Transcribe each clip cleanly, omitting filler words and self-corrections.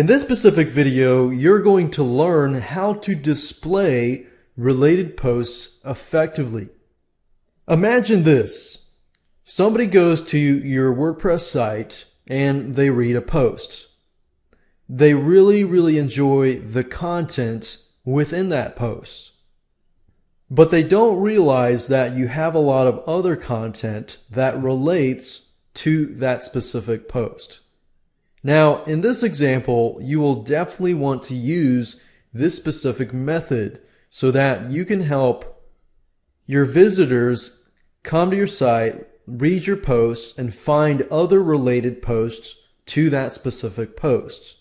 In this specific video, you're going to learn how to display related posts effectively. Imagine this. Somebody goes to your WordPress site and they read a post. They really enjoy the content within that post. But they don't realize that you have a lot of other content that relates to that specific post. Now, in this example, you will definitely want to use this specific method so that you can help your visitors come to your site, read your posts, and find other related posts to that specific post.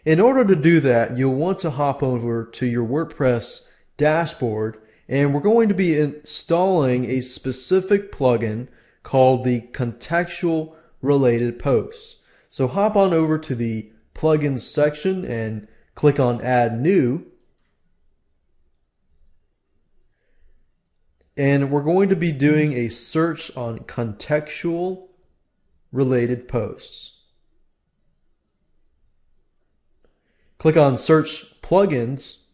In order to do that, you'll want to hop over to your WordPress dashboard, and we're going to be installing a specific plugin called the Contextual Related Posts. So hop on over to the plugins section and click on Add New. And we're going to be doing a search on contextual related posts. Click on Search Plugins,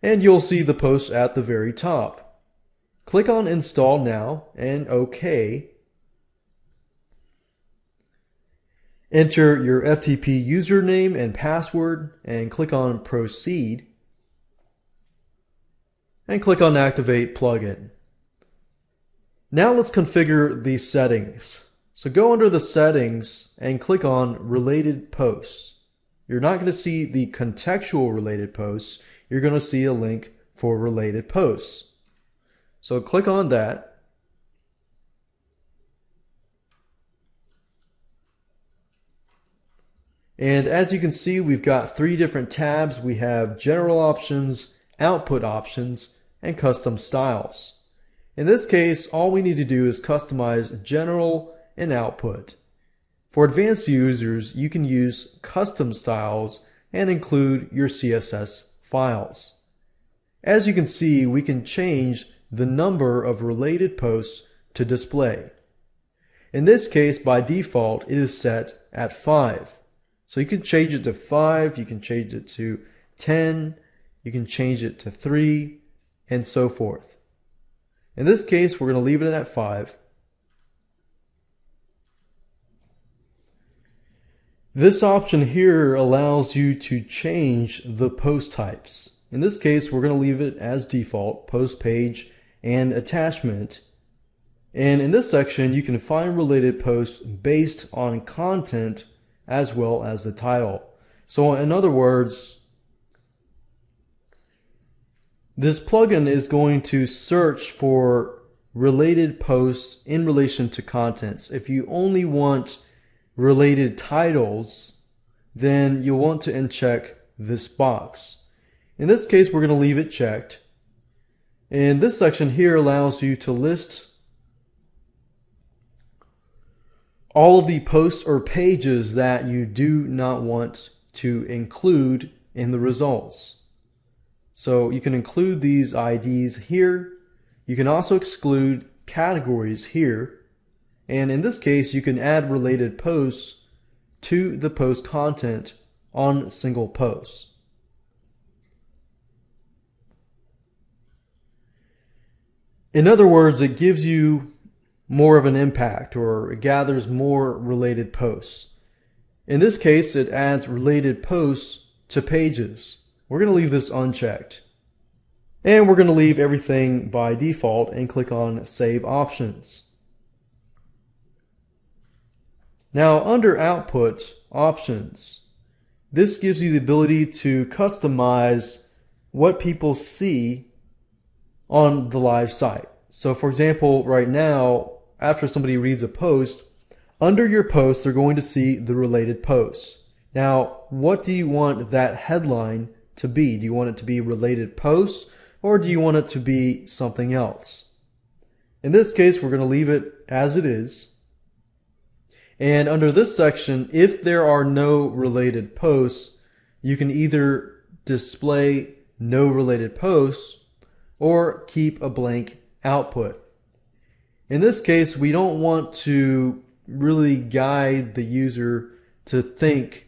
and you'll see the post at the very top. Click on Install Now and OK. Enter your FTP username and password and click on Proceed. And click on Activate Plugin. Now let's configure the settings. So go under the settings and click on Related Posts. You're not going to see the contextual related posts. You're going to see a link for related posts. So click on that. And as you can see, we've got three different tabs. We have General Options, Output Options, and Custom Styles. In this case, all we need to do is customize General and Output. For advanced users, you can use Custom Styles and include your CSS files. As you can see, we can change the number of related posts to display. In this case, by default, it is set at 5. So you can change it to 5, you can change it to 10, you can change it to 3, and so forth. In this case, we're going to leave it at 5. This option here allows you to change the post types. In this case, we're going to leave it as default, post page and attachment. And in this section, you can find related posts based on content as well as the title. So in other words, this plugin is going to search for related posts in relation to contents. If you only want related titles, then you'll want to uncheck this box. In this case, we're going to leave it checked. And this section here allows you to list all of the posts or pages that you do not want to include in the results. So you can include these IDs here. You can also exclude categories here. And in this case, you can add related posts to the post content on single posts. In other words, it gives you more of an impact, or it gathers more related posts. In this case, it adds related posts to pages. We're going to leave this unchecked. And we're going to leave everything by default and click on Save Options. Now under Output Options, this gives you the ability to customize what people see on the live site. So for example, right now, after somebody reads a post, under your post, they're going to see the related posts. Now, what do you want that headline to be? Do you want it to be related posts, or do you want it to be something else? In this case, we're going to leave it as it is. And under this section, if there are no related posts, you can either display no related posts or keep a blank output. In this case, we don't want to really guide the user to think,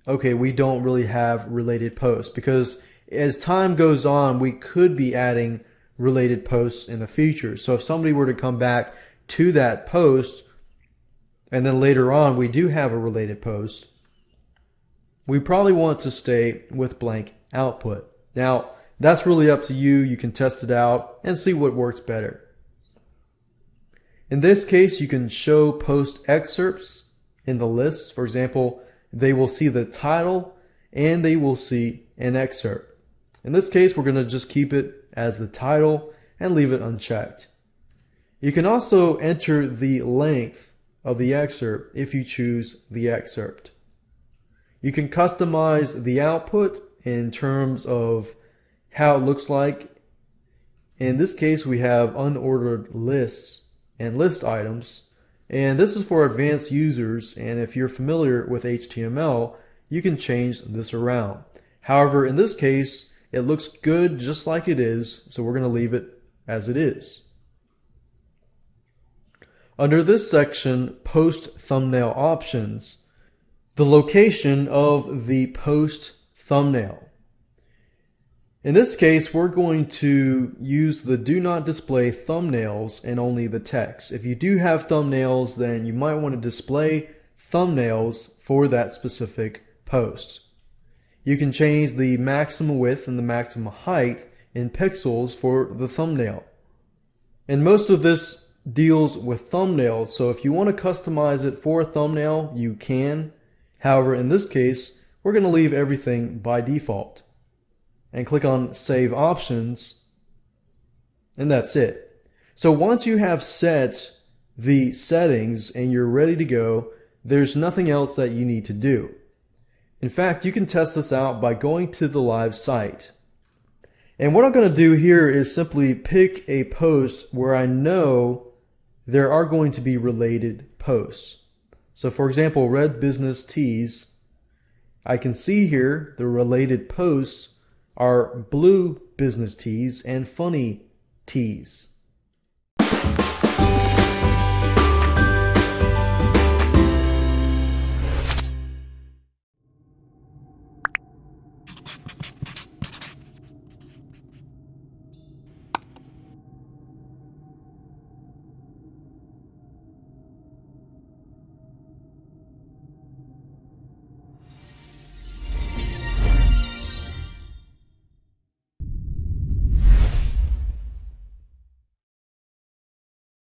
okay, we don't really have related posts, because as time goes on, we could be adding related posts in the future. So if somebody were to come back to that post and then later on we do have a related post, we probably want to stay with blank output. Now, that's really up to you. You can test it out and see what works better. In this case, you can show post excerpts in the lists. For example, they will see the title and they will see an excerpt. In this case, we're going to just keep it as the title and leave it unchecked. You can also enter the length of the excerpt if you choose the excerpt. You can customize the output in terms of how it looks like. In this case, we have unordered lists and list items, and this is for advanced users, and if you're familiar with HTML, you can change this around. However, in this case, it looks good just like it is, so we're going to leave it as it is. Under this section, Post Thumbnail Options, the location of the post thumbnail. In this case, we're going to use the do not display thumbnails and only the text. If you do have thumbnails, then you might want to display thumbnails for that specific post. You can change the maximum width and the maximum height in pixels for the thumbnail. And most of this deals with thumbnails, so if you want to customize it for a thumbnail, you can. However, in this case, we're going to leave everything by default. And click on Save Options, and that's it. So once you have set the settings and you're ready to go, there's nothing else that you need to do. In fact, you can test this out by going to the live site. And what I'm going to do here is simply pick a post where I know there are going to be related posts. So for example, Red Business Tees, I can see here the related posts are Blue Business Tees and Funny Tees.